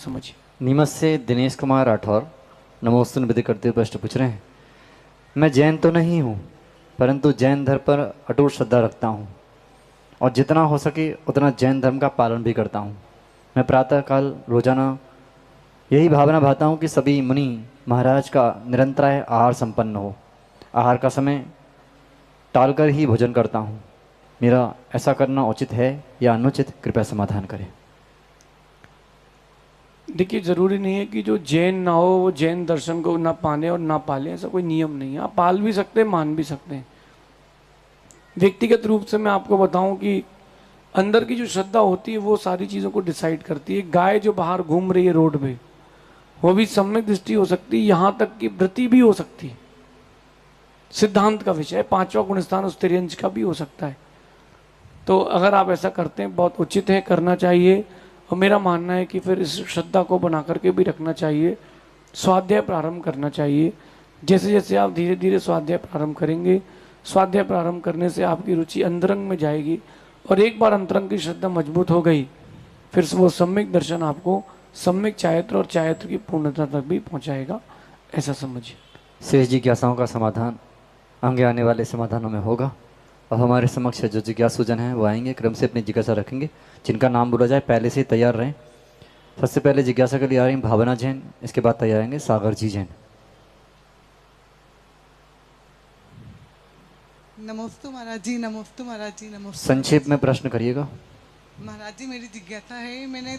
समझिए। नीमच से दिनेश कुमार राठौर नमोस्तु निवेदन करते हुए प्रश्न पूछ रहे हैं। मैं जैन तो नहीं हूँ, परंतु जैन धर्म पर अटूट श्रद्धा रखता हूँ और जितना हो सके उतना जैन धर्म का पालन भी करता हूँ। मैं प्रातःकाल रोजाना यही भावना भाता हूँ कि सभी मुनि महाराज का निरंतराय आहार संपन्न हो। आहार का समय टालकर ही भोजन करता हूँ। मेरा ऐसा करना उचित है या अनुचित, कृपया समाधान करें। देखिए, ज़रूरी नहीं है कि जो जैन ना हो वो जैन दर्शन को ना पाने और ना पाले, ऐसा कोई नियम नहीं है। आप पाल भी सकते हैं, मान भी सकते हैं। व्यक्तिगत रूप से मैं आपको बताऊं कि अंदर की जो श्रद्धा होती है वो सारी चीज़ों को डिसाइड करती है। गाय जो बाहर घूम रही है रोड पे, वो भी सम्यक दृष्टि हो सकती है, यहाँ तक कि वृत्ति भी हो सकती है। सिद्धांत का विषय है, पांचवा गुणस्थान उस तिर्यंश का भी हो सकता है। तो अगर आप ऐसा करते हैं, बहुत उचित है, करना चाहिए। और मेरा मानना है कि फिर इस श्रद्धा को बना करके भी रखना चाहिए। स्वाध्याय प्रारंभ करना चाहिए। जैसे जैसे आप धीरे धीरे स्वाध्याय प्रारंभ करेंगे, स्वाध्याय प्रारंभ करने से आपकी रुचि अंतरंग में जाएगी और एक बार अंतरंग की श्रद्धा मजबूत हो गई, फिर वो सम्यक दर्शन आपको सम्यक चायत्र और चायत्र की पूर्णता तक भी पहुंचाएगा, ऐसा समझिए। शेष जिज्ञासाओं का समाधान आगे आने वाले समाधानों में होगा। अब हमारे समक्ष जो जिज्ञासुजन हैं वो आएंगे, क्रम से अपनी जिज्ञासा रखेंगे। जिनका नाम बोला जाए पहले से ही तैयार रहें। सबसे पहले जिज्ञासा के लिए आ रही हैं भावना जैन, इसके बाद तैयार आएंगे सागर जी जैन। नमोस्तु महाराज जी, नमोस्तु महाराज जी, नमोस्तु संक्षेप में प्रश्न करिएगा। महाराज जी। मेरी जिज्ञासा है, मैंने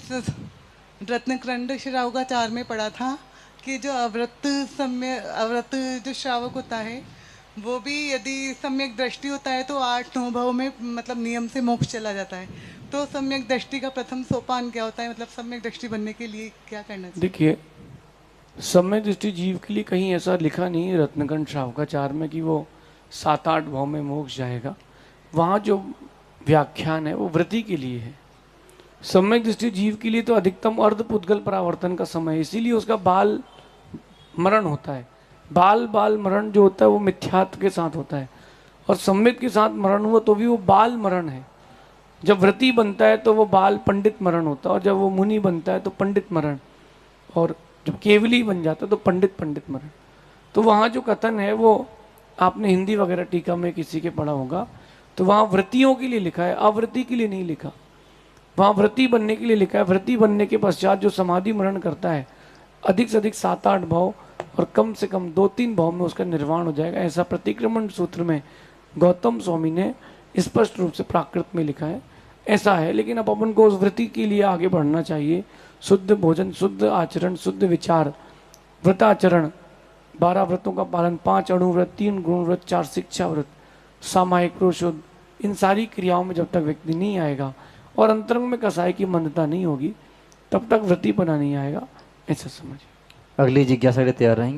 रत्नक्रंड श्रावकाचार में पढ़ा था कि जो अव्रत जो श्रावक होता है वो भी यदि सम्यक दृष्टि होता है तो 8-9 भाव में मतलब नियम से मोक्ष चला जाता है। तो सम्यक दृष्टि का प्रथम सोपान क्या होता है, मतलब सम्यक दृष्टि बनने के लिए क्या करना चाहिए? देखिए, सम्यक दृष्टि जीव के लिए कहीं ऐसा लिखा नहीं है रत्नखंड श्रावकाचार में कि वो 7-8 भाव में मोक्ष जाएगा। वहाँ जो व्याख्यान है वो वृत्ति के लिए है। सम्यक दृष्टि जीव के लिए तो अधिकतम अर्ध पुद्गल परावर्तन का समय है, इसीलिए उसका बाल मरण होता है। बाल मरण जो होता है वो मिथ्यात्व के साथ होता है, और सम्यक के साथ मरण हुआ तो भी वो बाल मरण है। जब व्रती बनता है तो वो बाल पंडित मरण होता है, और जब वो मुनि बनता है तो पंडित मरण, और जब केवली बन जाता है तो पंडित मरण। तो वहाँ जो कथन है वो आपने हिंदी वगैरह टीका में किसी के पढ़ा होगा, तो वहाँ व्रतियों के लिए लिखा है, आवृत्ति के लिए नहीं लिखा। वहाँ व्रती बनने के लिए लिखा है। व्रती बनने के पश्चात जो समाधि मरण करता है, अधिक से अधिक 7-8 भाव और कम से कम 2-3 भाव में उसका निर्वाण हो जाएगा, ऐसा प्रतिक्रमण सूत्र में गौतम स्वामी ने स्पष्ट रूप से प्राकृत में लिखा है। ऐसा है, लेकिन अब अपन को उस वृत्ति के लिए आगे बढ़ना चाहिए। शुद्ध भोजन, शुद्ध आचरण, शुद्ध विचार, व्रताचरण, 12 व्रतों का पालन, 5 अणु व्रत, 3 गुण व्रत, 4 शिक्षा व्रत, सामायिक प्रोशुद्ध, इन सारी क्रियाओं में जब तक व्यक्ति नहीं आएगा और अंतरंग में कसाई की मंदता नहीं होगी, तब तक वृत्ति बना नहीं आएगा, ऐसा समझिए। अगली जिज्ञासा के लिए तैयार रहेंगे।